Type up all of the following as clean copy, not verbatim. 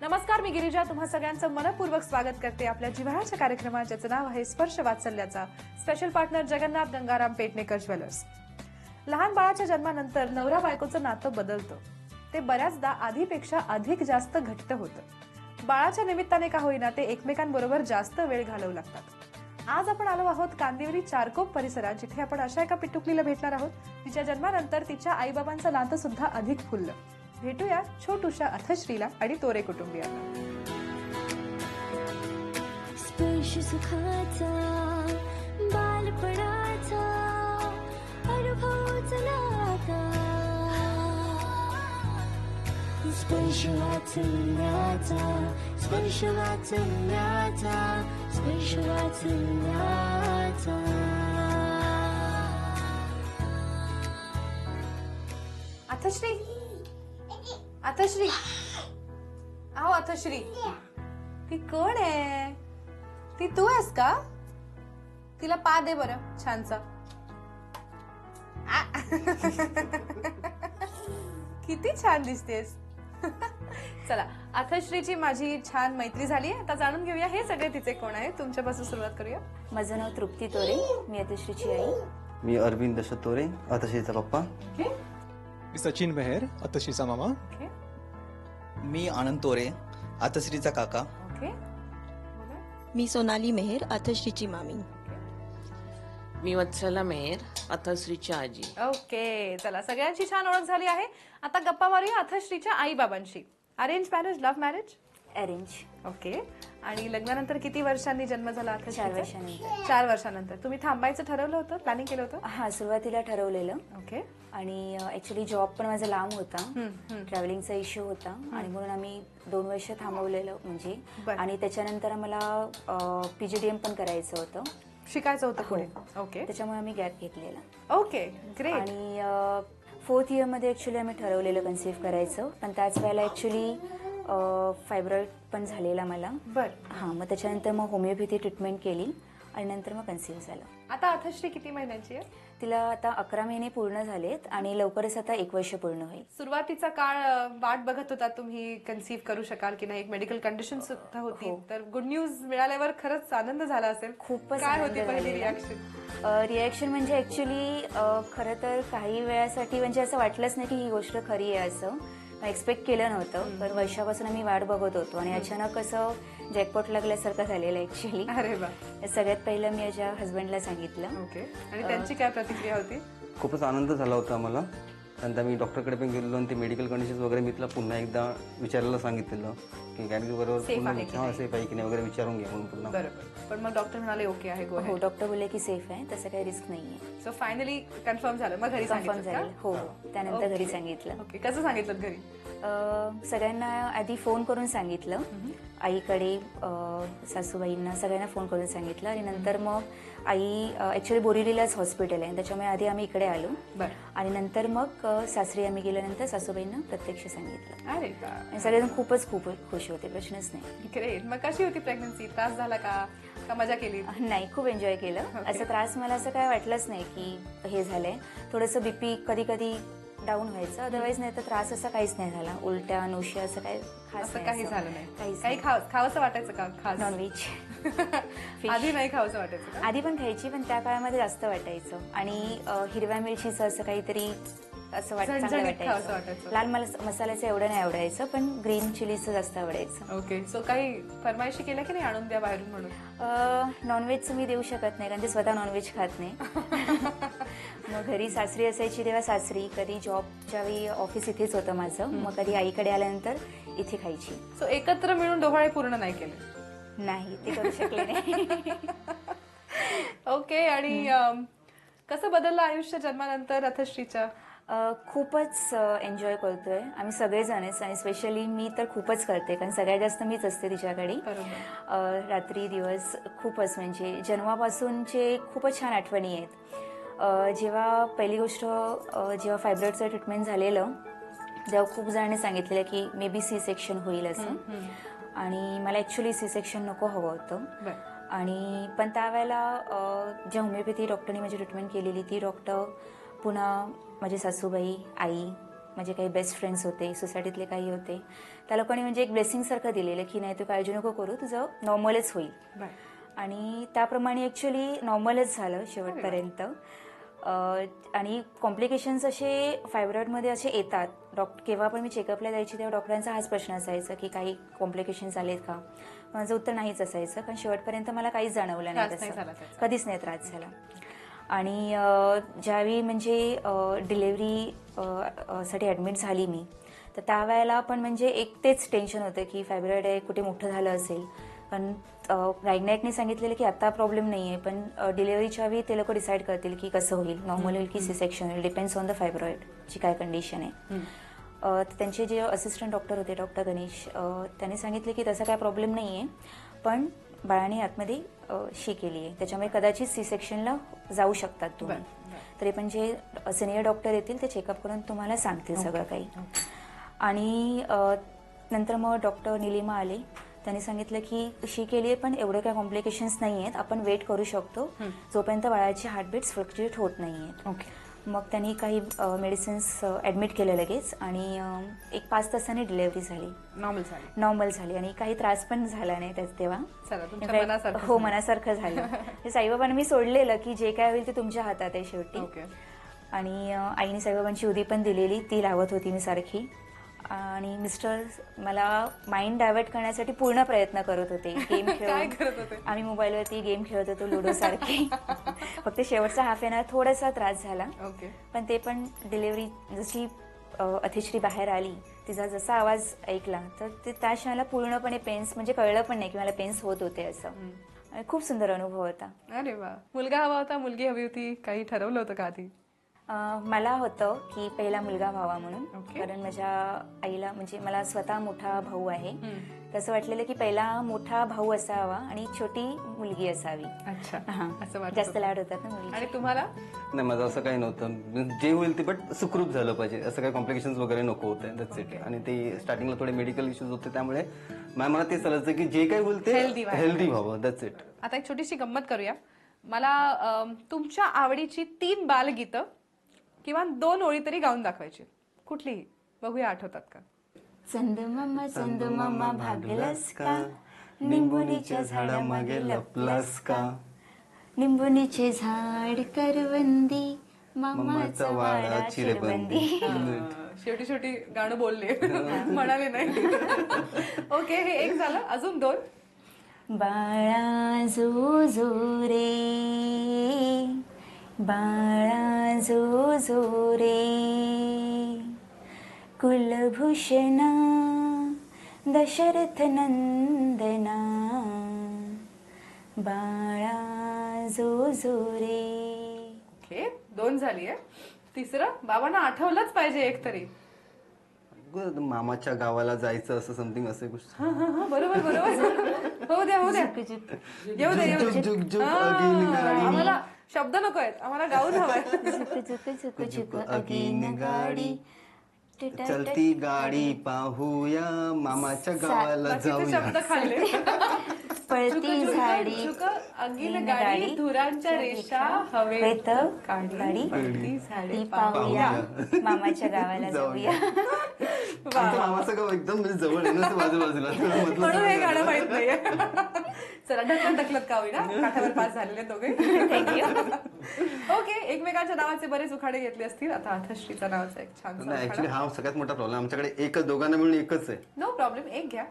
नमस्कार, मी गिरिजा तुम्हा सगळ्यांचं मनपूर्वक स्वागत करते आपल्या जिव्हाळ्याच्या कार्यक्रमात, ज्याचं नाव आहे स्पर्श वात्सल्याचा. Special partner Jagannath Gangaram Petnekar jewellers. लहान बाळाच्या जन्मानंतर नवरा बायकोचं नातं बदलतं. ते बऱ्याचदा आधीपेक्षा अधिक जास्त घट्ट होतं. बाळाच्या निमित्ताने का होईना ते एकमेकांबरोबर जास्त वेळ घालवू लागतात. आज आपण आलो आहोत कांदिवली चारकोप परिसरात, जिथे आपण अशा एका पिटुकलीला भेटणार आहोत तिच्या जन्मानंतर तिच्या आईबाबांचं नातं सुद्धा अधिक फुललं. भेटूया छोटूशा अथश्रीला आणि तोरे कुटुंबियांना. स्पर्श सुखाचा बालपणाचा अनुभव चलाता, स्पर्श वाचल्याचा, स्पर्श वाचल्याचा, स्पर्श वाचल्याचा. अथश्री, अथश्री, आओ अथश्री. ती कोण आहे? ती तू आहेस का? तिला पा दे बरं छानसा. आ. किती छान दिसतेस. चला, अथश्रीची माझी छान मैत्री झाली आहे. आता जाणून घेऊया हे सगळे तिचे कोण आहे. तुमच्यापासून सुरुवात करूया. माझं नाव तृप्ती तोरे, मी अथश्रीची आई. मी अरविंद दशरथ तोरे, अथश्रीचा पप्पा. ओके मी सचिन मेहर, अतशीचा मामा. ओके मी आनंद तोरे, अथश्रीचा काका. ओके मी सोनाली मेहर, अथश्रीची मामी. मी वत्सला मेहर, अथश्रीची आजी. ओके. चला, सगळ्यांची छान ओळख झाली आहे. आता गप्पा मारूया अथश्रीच्या आई बाबांशी. Arrange marriage, love marriage? Arrange. Okay. आणि लग्नानंतर किती वर्षांनी जन्म झाला अथश्रीचा? 4 वर्षानंतर. 4 वर्षानंतर. तुम्ही थांबायचं ठरवलं होतं, प्लॅनिंग केलं होतं? हा, सुरुवातीला ठरवलेलं. ओके. आणि ऍक्च्युली जॉब पण माझा लांब होता, ट्रॅव्हलिंगचा इश्यू होता आणि म्हणून आम्ही 2 वर्ष थांबवलेलं म्हणजे. बरं. आणि त्याच्यानंतर आम्हाला PGDM पण करायचं होतं, शिकायचं होतं पुढे. ओके. त्याच्यामुळे आम्ही गॅप घेतलेला. Okay, great. आणि 4th इयरमध्ये ऍक्च्युली आम्ही ठरवलेलं कन्सीव्ह करायचं, पण त्याच वेळेला ऍक्च्युली फायब्रॉइड पण झालेला मला. बर. हां, मग त्याच्यानंतर मग होमिओपॅथी ट्रीटमेंट केली आणि नंतर मग कन्सीव्ह झालं. आता अथश्री किती महिन्यांची आहे? तिला आता 11 महिने पूर्ण झालेत आणि लवकरच आता 1 वर्ष पूर्ण होईल. सुरुवातीचा काळ वाट बघत होता तुम्ही कन्सीव्ह करू शकाल की नाही, एक मेडिकल कंडिशन सुद्धा होती. तर गुड न्यूज मिळाल्यावर खरंच आनंद झाला असेल. खूपच काय आनंद होती पहिली झालेला. रिॲक्शन? रिॲक्शन म्हणजे ऍक्च्युली खरं तर काही वेळासाठी म्हणजे असं वाटलंच नाही की ही गोष्ट खरी आहे, असं एक्सपेक्ट केलं नव्हतं. पण वर्षापासून आम्ही वाट बघत होतो आणि अचानक असं जॅकपॉट लागल्यासारखं झालेलं ऍक्च्युली. अरे वा. सगळ्यात पहिलं मी माझ्या हस्बंडला सांगितलं. ओके. आणि त्यांची काय प्रतिक्रिया होती? खूपच आनंद झाला होता आम्हाला. नंतर मी डॉक्टरकडे पण गेलेलो आणि ते मेडिकल कंडिशन्स वगैरे मी तिला पुन्हा एकदा विचारायला सांगितलेलं की गॅनगी बरोबर Safe पुन्हा आहे की हां नाही? सेफ आहे की नाही वगैरे विचारून घ्या म्हणून पुन्हा. बरोबर. पण मग डॉक्टर म्हणाले ओके आहे, गो हो, डॉक्टर बोलले की सेफ आहे, तसं काही रिस्क नाहीये. सो फायनली कन्फर्म झालं. मग घरी कन्फर्म सांगितलं झालं. का? हो, त्यानंतर ओके. घरी सांगितलं. ओके. कसं सांगितलं घरी? सगळ्यांना आधी फोन करून सांगितलं, आईकडे, सासूबाईंना सगळ्यांना फोन करून सांगितलं आणि नंतर मग आई ऍक्च्युली बोरिवलीलाच हॉस्पिटल आहे, त्याच्यामुळे आधी आम्ही इकडे आलो बरं. आणि नंतर मग सासरी आम्ही गेल्यानंतर सासूबाईंना प्रत्यक्ष सांगितलं अरे वा. आणि सगळेजण खूप खुश होते, प्रश्नच नाही. ग्रेट. मग कशी होती प्रेग्नन्सी? त्रास झाला का मजा केली? नाही, खूप एन्जॉय केलं. असं त्रास मला असं काय वाटलंच नाही की हे झालंय. थोडंसं BP कधी कधी डाऊन व्हायचं, अदरवाईज नाही तर त्रास असा काहीच नाही झाला. उलट्या नोशिया असं काही खास असं काही झालं नाही? काहीच काही खावंसं वाटायचं का खास? नॉनव्हेज आधी नाही खावंसं वाटायचं का? आधी पण खायची, पण त्या काळामध्ये जास्त वाटायचं. आणि हिरव्या मिरचीचं असं काहीतरी असं चांगलं झणझणीत खावंसं वाटायचं. वाटायचं. लाल मसाल्याचं एवढं नाही आवडायचं, पण ग्रीन चिलीचं जास्त आवडायचं. ओके. सो काही फरमाईशी केल्या की नाही आणून द्या बाहेरून म्हणून? नॉनव्हेजचं मी देऊ शकत नाही, कारण ते स्वतः नॉनव्हेज खात नाही. मग घरी सासरी असायची तेव्हा सासरी, कधी जॉबच्या वेळी ऑफिस इथेच होतं माझं, मग कधी आईकडे आल्यानंतर इथे खायची. सो एकत्र मिळून डोहाळे पूर्ण नाही केले? नाही, ते करू शकले नाही. ओके. आणि कसं बदललं आयुष्य जन्मानंतर अथश्रीच्या? खूपच एन्जॉय करतोय आम्ही सगळेजणच, आणि स्पेशली मी तर खूपच करते, कारण सगळ्यात जास्त मीच असते तिच्याकडे. रात्री दिवस खूपच, म्हणजे जन्मापासूनचे खूपच छान आठवणी आहेत. जेव्हा पहिली गोष्ट, जेव्हा फायब्रॉइडचं ट्रीटमेंट झालेलं जेव्हा खूप जणांनी सांगितलेलं की मे बी C-सेक्शन होईल असं, आणि मला ॲक्च्युली C-सेक्शन नको हवं होतं. आणि पण त्यावेळेला ज्या होमिओपॅथी डॉक्टरनी माझी ट्रीटमेंट केलेली ती डॉक्टर, पुन्हा माझी सासूबाई, आई, माझे काही बेस्ट फ्रेंड्स होते, सोसायटीतले काही होते, त्या लोकांनी म्हणजे एक ब्लेसिंगसारखं दिलेलं की नाही तू काळजी नको करू, तुझं नॉर्मलच होईल. आणि त्याप्रमाणे ॲक्च्युली नॉर्मलच झालं शेवटपर्यंत. आणि कॉम्प्लिकेशन्स असे फायब्रॉइडमध्ये असे येतात. केव्हा पण मी चेकअपला जायची तेव्हा डॉक्टरांचा हाच प्रश्न असायचा की काही कॉम्प्लिकेशन्स आलेत का. माझं उत्तर नाहीच असायचं, कारण शेवटपर्यंत मला काहीच जाणवलं नाही तसं, कधीच नाही त्रास झाला. आणि ज्यावेळी म्हणजे डिलेवरी साठी ॲडमिट झाली मी, तर त्यावेळेला पण म्हणजे एक तेच टेन्शन होतं की फायब्रॉइड आहे, कुठे मोठं झालं असेल. पण गायनेकने सांगितलेलं की आता प्रॉब्लेम नाही आहे, पण डिलेव्हरीच्या वेळी ते लोक डिसाईड करतील की कसं होईल, नॉर्मल होईल की सी सेक्शन होईल, डिपेंड्स ऑन द फायब्रॉइडची काय कंडिशन आहे. त्यांचे जे असिस्टंट डॉक्टर होते, डॉक्टर गणेश, त्यांनी सांगितले की तसा काय प्रॉब्लेम नाही आहे, पण बाळाने आतमध्ये शी केली आहे, त्याच्यामुळे कदाचित सी सेक्शनला जाऊ शकतात तुम्ही. तरी पण जे सिनियर डॉक्टर येतील ते चेकअप करून तुम्हाला सांगतील सगळं काही. आणि नंतर मग डॉक्टर निलिमा आले, त्यांनी सांगितलं की शी केली आहे पण एवढे काही कॉम्प्लिकेशन्स नाही आहेत, आपण वेट करू शकतो जोपर्यंत बाळाची हार्टबीट्स फ्लक्च्युएट होत नाही आहेत. मग त्यांनी काही मेडिसिन्स ॲडमिट केलं लगेच आणि एक 5 तासांनी डिलेव्हरी झाली, नॉर्मल झाली. आणि काही त्रास पण झाला नाही त्याच तेव्हा. हो, मनासारखं झालं. हे साईबाबांना मी सोडलेलं की जे काय होईल ते तुमच्या हातात आहे शेवटी. आणि आईने साईबाबांची उदी पण दिलेली, ती लावत होती मी सारखी. आणि मिस्टर मला माइंड डायव्हर्ट करण्यासाठी पूर्ण प्रयत्न करत होते. गेम खेळत आम्ही मोबाईलवरती गेम खेळत होतो, लुडो सारखे. फक्त शेवटचा हाफ एन आवर थोडासा त्रास झाला, पण ते पण डिलेव्हरी जशी अतिश्री बाहेर आली, तिचा जसा आवाज ऐकला तर ते त्या क्षणाला पूर्णपणे पेन्स म्हणजे कळलं पण नाही की मला पेन्स होत होते असं. खूप सुंदर अनुभव होता. अरे वा. मुलगा हवा होता, मुलगी हवी होती, काही ठरवलं होतं का आधी? मला होतं की पहिला मुलगा व्हावा म्हणून, कारण माझ्या आईला म्हणजे मला स्वतः मोठा भाऊ आहे, तसं वाटलेलं की पहिला मोठा भाऊ असावा आणि छोटी मुलगी असावी. जास्त लाड होतात ना मुली. आणि तुम्हाला? नाही, माझं असं काही नव्हतं, जे होईल ते बट सुखरूप झालं पाहिजे, असं काही कॉम्प्लिकेशन्स वगैरे नको होते, दॅट्स इट. आणि ते स्टार्टिंगला थोडे मेडिकल इश्यूज होते, त्यामुळे मला ते चालायचं की जे काही होईल ते हेल्दी व्हावं, दॅट्स इट. आता एक छोटीशी गंमत करूया. मला तुमच्या आवडीची 3 बालगीतं किंवा 2 ओळी तरी गाऊन दाखवायची, कुठलीही. बघूया आठवतात का? चंदमामा भागलास का, निंबुनीच्या झाडामागे लपलास का, निंबुनीचे झाड करवंदी, मामाचा वाडा चिरबंदी. शेवटी शेवटी गाणं बोलले, म्हणाले नाही. ओके, हे एक झालं. अजून 2. बाळा जो जो रे, बाळा जो जो रे, कुलभूषणा दशरथ नंदना, बाळा जो जो रे. ओके, 2 झाली आहे. 3रं बाबांना आठवलंच पाहिजे एक तरी. मामाच्या गावाला जायचं असं समथिंग असं गोष्ट. बरोबर बरोबर. हो द्या येऊ दे. आम्हाला शब्द नको आहेत, आम्हाला गाऊन हवाय. झुक झुक झुक झुक अगीन गाडी, चलती गाडी पाहूया, मामाच्या गावाला जाऊया. शब्द खाल्ले. पळती झाडी, अगीन गाडी, धुरांच्या रेषा हवेत काढली, पळती झाडी पाहूया, मामाच्या गावाला जाऊया. मामाचं गाव एकदम जवळ आहे ना, बाजूबाजूला, म्हणून हे गाणं माहित नाहीये. चला, ढकलत का होईना, काठावर पास झालेले दोघे. ओके, एकमेकांच्या नावाचे बरेच उखाडे घेतले असतील. आता अथश्रीचा नावाचा एक छान. ऍक्च्युली हा सगळ्यात मोठा प्रॉब्लेम, आमच्याकडे एकच, दोघांना मिळून एकच आहे. नो प्रॉब्लेम, एक घ्या.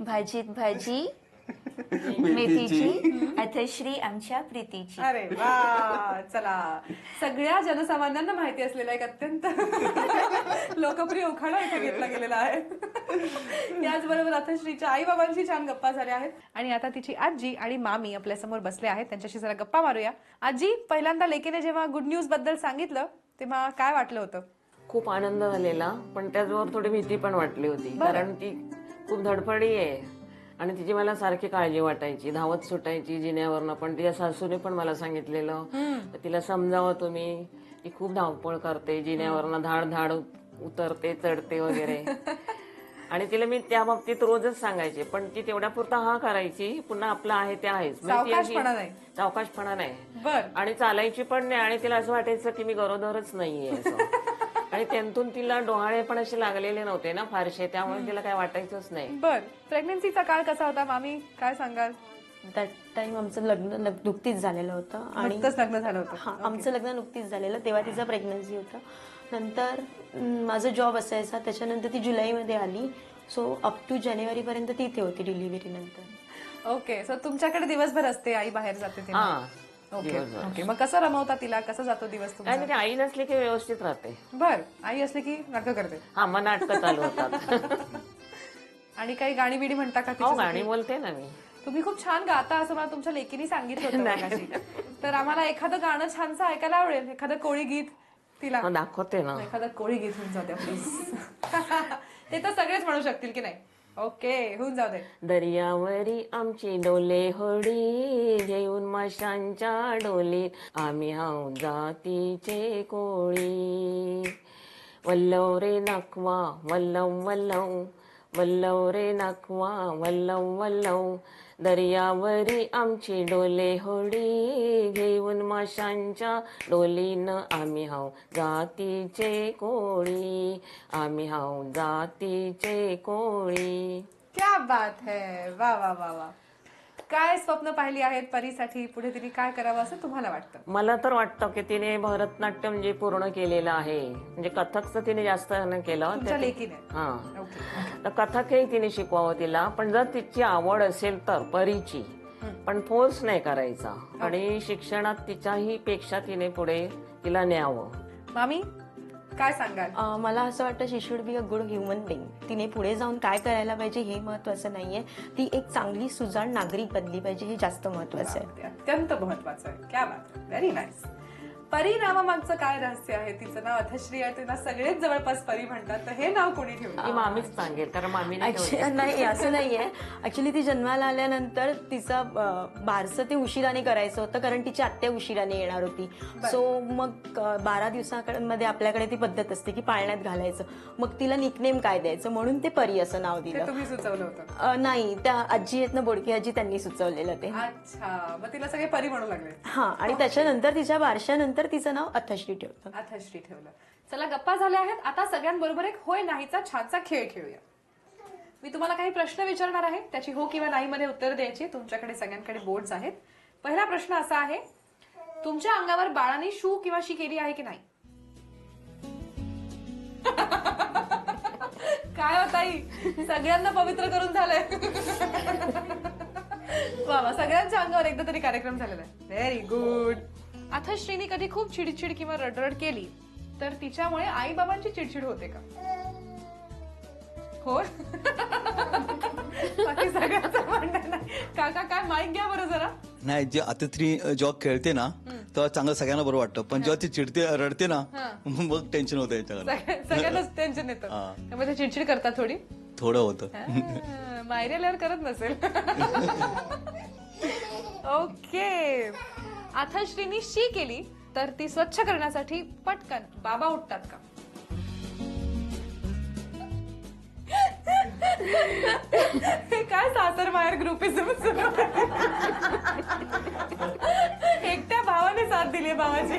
भाजीत भाजी मेथीची, अथश्री आमच्या प्रीतीची. अरे वा. चला, सगळ्या जनसामान्यांना माहिती असलेला एक अत्यंत लोकप्रिय उखाणा इथे घेतला गेलेला आहे. याचबरोबर अथश्रीच्या आई बाबांशी छान गप्पा झाल्या आहेत. आणि आता तिची आजी आणि मामी आपल्या समोर बसले आहेत, त्यांच्याशी जरा गप्पा मारूया. आजी, पहिल्यांदा लेकीने जेव्हा गुड न्यूज बद्दल सांगितलं तेव्हा काय वाटलं होतं? खूप आनंद झालेला, पण त्याचबरोबर थोडी भीती पण वाटली होती, कारण ती खूप धडपडी आहे आणि तिची मला सारखी काळजी वाटायची, धावत सुटायची जिन्यावरनं. पण तिच्या सासूने पण मला सांगितलेलं, तिला समजावं तुम्ही, ती खूप धावपळ करते, जिन्यावरनं धाड धाड उतरते, चढते वगैरे. आणि तिला मी त्या बाबतीत रोजच सांगायचे, पण ती तेवढ्या पुरता हा करायची, पुन्हा आपलं आहे ते आहेच, सावकाशपणा नाही, आणि चालायची पण नाही. आणि तिला असं वाटायचं की मी गरोदरच नाहीये असं. आणि आणि त्यांतून तिला डोहाळे पण असे लागलेले नव्हते ना फारसे, त्यामुळे तिला काय वाटायचंच नाही. बर, प्रेग्नन्सीचा काळ कसा होता मामी, काय सांगाल? दॅट टाइम आमचं लग्न नुकतीच झालेलं होतं आणि नुकतंच लग्न झालं होतं. हां आमचं लग्न नुकतीच झालेलं, तेव्हा तिचं प्रेग्नन्सी होतं. नंतर माझं जॉब असायचा, त्याच्यानंतर ती जुलैमध्ये आली. सो अप टू जानेवारीपर्यंत ती इथे होती डिलिव्हरी नंतर. ओके, सो तुमच्याकडे दिवसभर असते, आई बाहेर जाते तेव्हा? हा, ओके दिवसभर. ओके. मग कसं रमवता तिला, कसं जातो दिवस काय तुमचा? नाही, ती आई नसली की व्यवस्थित राहते. बर, आई असली की नाटकं करते. हा, मग नाटकं चालू होतात. आणि काही गाणी बिणी म्हणता का हो, तिच्यासाठी? गाणी बोलते ना मी. तुम्ही खूप छान गाता असं मला तुमच्या लेकीने सांगितलं होतं मगाशी. तर आम्हाला एखादं गाणं छानसं ऐकायला आवडेल, एखादं कोळी गीत तिला. मग दाखवते ना. एखादं कोळी गीत होऊन जाऊ द्या प्लीज. ते तर सगळेच म्हणू शकतील की नाही? ओके, होऊन जाऊ दे. दर्यावरी आमची डोले होडी, घेऊन माशांच्या डोलीत आम्ही हाऊ जातीचे कोळी. वल्लव रे नखवा वल्लव वल्लव, वल्लव रे नखवा वल्लव वल्लव. दर्यावरी आमची डोले होडी, घेऊन माशांच्या डोलीनं आम्ही हाऊ जातीचे कोळी, आम्ही हाऊ जातीचे कोळी. क्या बात है, वा वा वा वा. काय स्वप्न पाहिली आहेत परीसाठी, पुढे तिने काय करावं असं तुम्हाला वाटतं? मला तर वाटतं की तिने भरतनाट्यम जे पूर्ण केलेलं आहे, म्हणजे कथकचं तिने जास्त नाही केलं. तुमच्या लेकीने? हा, ओके. तर कथकही तिने शिकवावं तिला, पण जर तिची आवड असेल तर परीची, पण फोर्स नाही करायचा. आणि शिक्षणात तिच्याही पेक्षा तिने पुढे तिला न्यावं. मामी काय सांगाल? मला असं वाटतं she should be a good human being. तिने पुढे जाऊन काय करायला पाहिजे हे महत्वाचं नाहीये, ती एक चांगली सुजाण नागरिक बनली पाहिजे हे जास्त महत्वाचं आहे. ते अत्यंत महत्वाचं आहे. क्या बात आहे, व्हेरी नाईस. परी नावामागचं काय रहस्य आहे? तिचं नाव अथश्री आहे, तिला सगळेच जवळपास परी म्हणतात, तर हे नाव कोणी ठेवलं? ती मामीच सांगेल, कारण मामीने Actually, नाही असं नाहीये. ऍक्च्युली ती जन्माला आल्यानंतर तिचं बारसं ते उशिराने करायचं होतं, कारण तिची आत्या उशिराने येणार होती. सो मग 12 दिवसांमध्ये आपल्याकडे ती पद्धत असते की पाळण्यात घालायचं. मग तिला निकनेम काय द्यायचं, म्हणून ते परी असं नाव ते दिलं. तुम्ही सुचवलं होतं? नाही, त्या आजी आहेत ना, बोडकी आजी, त्यांनी सुचवलेलं ते. अच्छा, मग तिला सगळे परी म्हणू लागले? हा, आणि त्याच्यानंतर तिच्या बारशानंतर तिचं नाव अथश्री ठेवलं. अथश्री ठेवलं. चला, गप्पा झाल्या आहेत, आता सगळ्यांबरोबर एक होय नाहीचा छानसा खेळ खेळूया. मी तुम्हाला काही प्रश्न विचारणार आहे, त्याची हो किंवा नाही मध्ये उत्तर द्यायची. तुमच्याकडे सगळ्यांकडे बोर्ड्स आहेत. पहिला प्रश्न असा आहे, तुमच्या अंगावर बाळाने शू किंवा शी केली आहे की नाही? काय होत आई, सगळ्यांना पवित्र करून झालंय. वा, सगळ्यांच्या अंगावर एकदा तरी कार्यक्रम झालेला आहे. Very good. अथश्रीने कधी खूप चिडचिड किंवा रडरड केली तर तिच्यामुळे आई बाबांची चिडचिड होते का? हो. बाकी सगळ्यांचं म्हणणं नाही. काका काय माईक घ्या बरं जरा. नाही, जे अतिथी जॉब खेळते ना तेव्हा चांगलं सगळ्यांना बरं वाटतं, पण जेव्हा ती चिडते रडते ना मग टेन्शन होतं याच्याकडे. सगळ्यांनाच टेन्शन येतं, त्यामुळे ते चिडचिड करतात थोडी. थोडं होतं. मायरेल्यावर करत नसेल. ओके. अथश्रीनी शी केली तर ती स्वच्छ करण्यासाठी पटकन बाबा उठतात का? हे काय सासर माहेर ग्रुपिझम सुरू आहे? एकट्या भावाने साथ दिली बाबाची.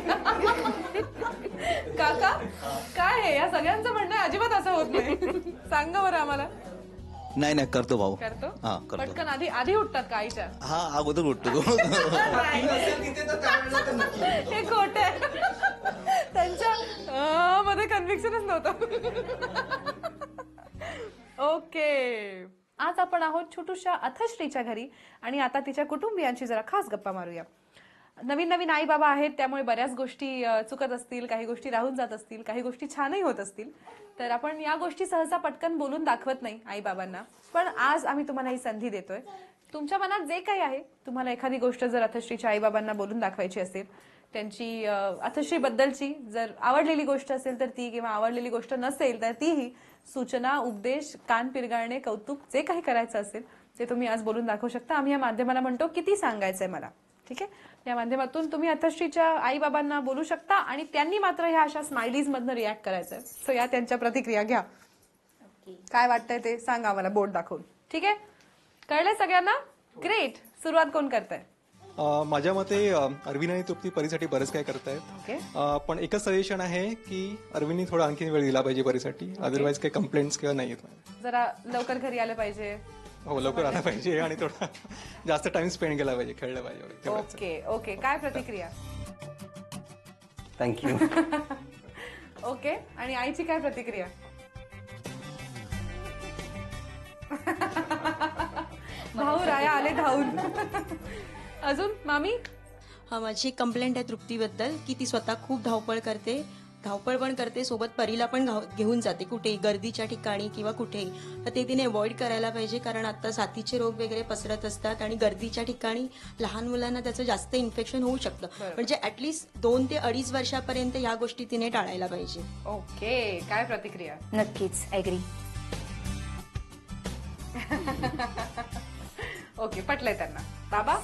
काका काय आहे, या सगळ्यांचं म्हणणं आहे अजिबात असं होत नाही. सांगा बरं आम्हाला. नाही नाही, करतो भाऊ. करतो? हा, करतो. पटकन आधी उठतात का आईच्या? हा, अगोदर उठतो तो. हे खोट आहे. त्यांच्या मध्ये कन्व्हिक्शनच नव्हतं. ओके. आज आपण आहोत छोटूशा अथश्रीच्या घरी आणि आता तिच्या कुटुंबियांची जरा खास गप्पा मारूया. नवीन नवीन आई बाबा आहेत, त्यामुळे बऱ्याच गोष्टी चुकत असतील, काही गोष्टी राहून जात असतील, काही गोष्टी छानही होत असतील. तर आपण या गोष्टी सहसा पटकन बोलून दाखवत नाही आई बाबांना, पण आज आम्ही तुम्हाला ही संधी देतोय. तुमच्या मनात जे काही आहे, तुम्हाला एखादी गोष्ट जर अथश्रीच्या आई बाबांना बोलून दाखवायची असेल, त्यांची अथश्री बद्दलची जर आवडलेली गोष्ट असेल तर ती, किंवा आवडलेली गोष्ट नसेल तर तीही, सूचना, उपदेश, कान पिरगाळणे, कौतुक, जे काही करायचं असेल ते तुम्ही आज बोलून दाखवू शकता. आम्ही या माध्यमाला म्हणतो किती सांगायचंय मला. ठीक आहे, या माध्यमातून तुम्ही अथश्रीच्या आई बाबांना बोलू शकता आणि त्यांनी मात्र ह्या अशा स्माइलीज मधनं रिॲक्ट करायचंय. सो या त्यांच्या प्रतिक्रिया घ्या. काय वाटतंय ते सांगा मला बोर्ड दाखवून. ठीक आहे, कळलंय सगळ्यांना? ग्रेट. सुरुवात कोण करताय? माझ्या मते अरविंद आणि तृप्ती परीसाठी बरंच काय करतायत. ओके. पण एकच सजेशन आहे की अरविंदनी थोडा आणखी वेळ दिला पाहिजे परीसाठी. अदरवाईज काही कंप्लेंट्स किंवा नाही येत. जरा लवकर घरी आलं पाहिजे. हो, लवकर आला पाहिजे आणि थोडा जास्त टाइम स्पेंड केला पाहिजे, खेळलं पाहिजे वगैरे. तेवढंच. Okay okay. काय प्रतिक्रिया? थँक्यू. ओके. आणि आईची काय प्रतिक्रिया? भाऊ राया आले धावून. अजून मामी? हा, माझी एक कंप्लेंट आहे तृप्तीबद्दल की ती स्वतः खूप धावपळ करते. धावपळ पण करते, सोबत परीला पण घेऊन जाते कुठेही, गर्दीच्या ठिकाणी किंवा कुठेही. तर ते तिने अवॉइड करायला पाहिजे, कारण आता साथीचे रोग वगैरे पसरत असतात आणि गर्दीच्या ठिकाणी लहान मुलांना त्याचं जास्त इन्फेक्शन होऊ शकतं. म्हणजे ऍटलीस्ट 2 ते 2.5 वर्षापर्यंत या गोष्टी तिने टाळायला पाहिजे. ओके. काय प्रतिक्रिया? नक्कीच ॲग्री. ओके, पटलंय त्यांना. बाबा,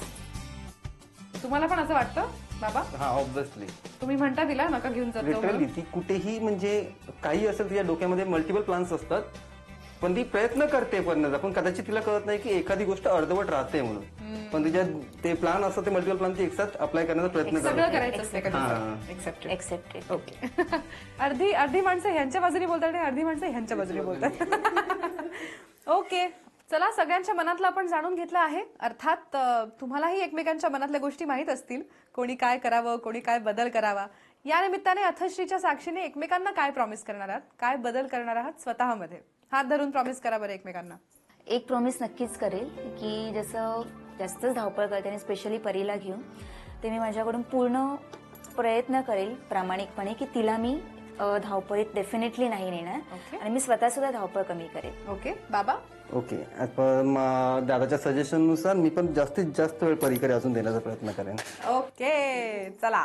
तुम्हाला पण असं वाटतं? बाबा, हा, ऑब्व्हियसली. तुम्ही म्हणता तिला नका घेऊन जातो लिटरली म्हणून? ती कुठेही म्हणजे काही असेल तिच्या डोक्यामध्ये मल्टिपल प्लान्स असतात, पण ती प्रयत्न करते करण्याचा. पण कदाचित तिला कळत नाही की एखादी गोष्ट अर्धवट राहते म्हणून. पण तिच्या ते प्लान असतात, ते मल्टिपल प्लान ती एकसाथ अप्लाय करण्याचा प्रयत्न सगळं करते. करायचं असते का? हा. एक्सेप्टेड. एक्सेप्टेड. ओके. अर्धी माणसं ह्यांच्या बाजूने बोलतात आणि अर्धी माणसं ह्यांच्या बाजूने बोलतात. ओके. चला, सगळ्यांच्या मनातलं आपण जाणून घेतलं आहे. अर्थात तुम्हालाही एकमेकांच्या मनातल्या गोष्टी माहीत असतील. कोणी काय करावं, कोणी काय बदल करावा. या निमित्ताने अथश्रीच्या साक्षीने एकमेकांना काय प्रॉमिस करणार आहात, काय बदल करणार आहात स्वतःमध्ये? हात धरून प्रॉमिस करा बरं एकमेकांना. एक प्रॉमिस नक्कीच करेल की जसं जास्तच धावपळ करते आणि स्पेशली परीला घेऊन, ते मी माझ्याकडून पूर्ण प्रयत्न करेल प्रामाणिकपणे की तिला मी धावपळीत डेफिनेटली नाही नेणार आणि मी स्वतः सुद्धा धावपळ कमी करेल. ओके. बाबा? ओके. पण दादाच्या सजेशन नुसार मी पण जास्तीत जास्त वेळ परीकडे अजून देण्याचा प्रयत्न करेन. ओके. चला,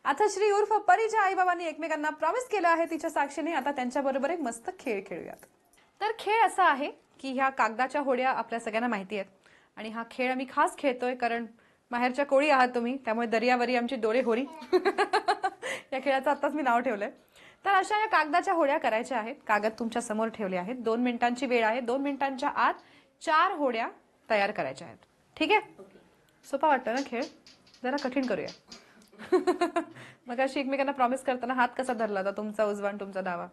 अथश्री उर्फ परीच्या आई बाबांनी एकमेकांना प्रॉमिस केलं आहे तिच्या साक्षीने. आता त्यांच्याबरोबर एक मस्त खेळ खेळूयात. तर खेळ असा आहे की ह्या कागदाच्या होड्या आपल्या सगळ्यांना माहिती आहेत आणि हा खेळ आम्ही खास खेळतोय कारण माहेरच्या कोळी आहात तुम्ही, त्यामुळे दर्यावरी आमची डोळे होरी. या खेळाचं आताच मी नाव ठेवलंय. तर अशा या कागदाच्या होड्या करायच्या आहेत. कागद तुमच्या समोर ठेवले आहेत. 2 मिनिटांची वेळ आहे. 2 मिनिटांच्या आत 4 होड्या तयार करायच्या आहेत. ठीक आहे? सोपा वाटतं ना खेळ? जरा कठीण करूया. मग अशी एकमेकांना प्रॉमिस करताना हात कसा धरला होता, तुमचा उजवा आणि तुमचा डावा?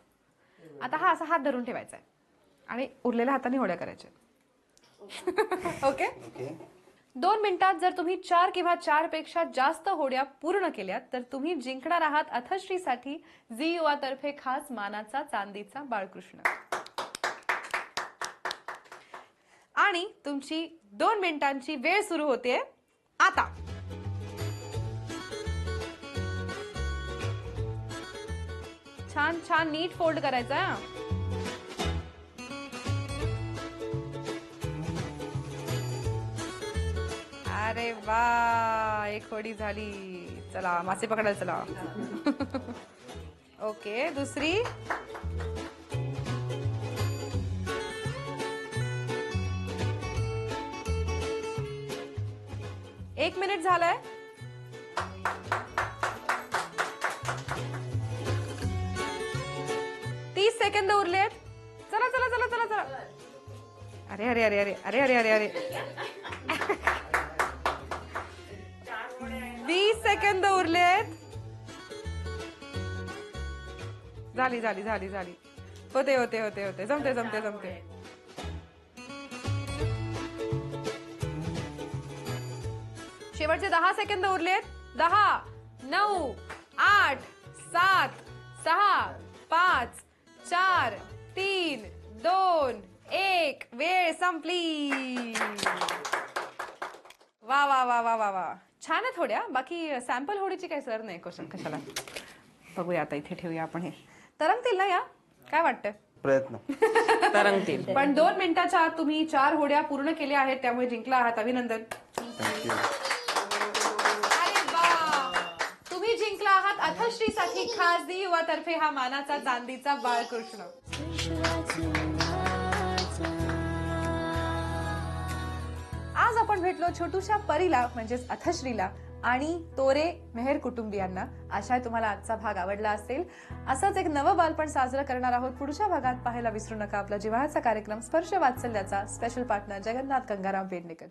आता हा असा हात धरून ठेवायचा आहे आणि उरलेल्या हाताने होड्या करायच्या. ओके. 2 मिनिटात जर तुम्ही 4 किंवा 4 पेक्षा जास्त होड्या पूर्ण केल्यात तर तुम्ही जिंकणार आहात अथश्रीसाठी झी युवा तर्फे खास मानाचा चांदीचा बाळकृष्ण. आणि तुमची 2 मिनिटांची वेळ सुरू होते आता. छान छान नीट फोल्ड करायचा. अरे वा, एक होडी झाली. चला, मासे पकडायला चला. ओके. दुसरी. एक मिनिट झालंय. तीस सेकंद उरलेत. चला चला चला चला चला. अरे अरे अरे अरे अरे अरे अरे अरे 20 सेकंद उरलेत. झाली झाली झाली झाली. होते होते होते होते. जमते जमते जमते. शेवटचे 10 सेकंद उरलेत. 10, 9, 8, 7, 6, 5, 4, 3, 2, 1. वेळ संपली. वा वा वा वा वा वा. छान आहे. थोड्या बाकी सॅम्पल होडीची काही सर नाही. क्वेश्चन कशाला बघूया. आता इथे ठेवूया आपण. हे तरंगतील ना या? काय वाटतं? प्रयत्न तरंगतील. पण 2 मिनिटाच्या आत तुम्ही 4 होड्या पूर्ण केल्या आहेत, त्यामुळे जिंकला आहात. अभिनंदन. थँक्यू. अरे वा, तुम्ही जिंकला आहात अथश्रीसाठी खास झी युवा तर्फे हा मानाचा चांदीचा बाळकृष्ण. आज आपण भेटलो छोटूशा परीला म्हणजेच अथश्रीला आणि तोरे मेहर कुटुंबियांना. आशा आहे तुम्हाला आजचा भाग आवडला असेल. असंच एक नवं बालपण साजरं करणार आहोत पुढच्या भागात. पाहायला विसरू नका आपला जिव्हाळ्याचा कार्यक्रम स्पर्श वात्सल्याचा. Special partner Jagannath Gangaram Pednekar.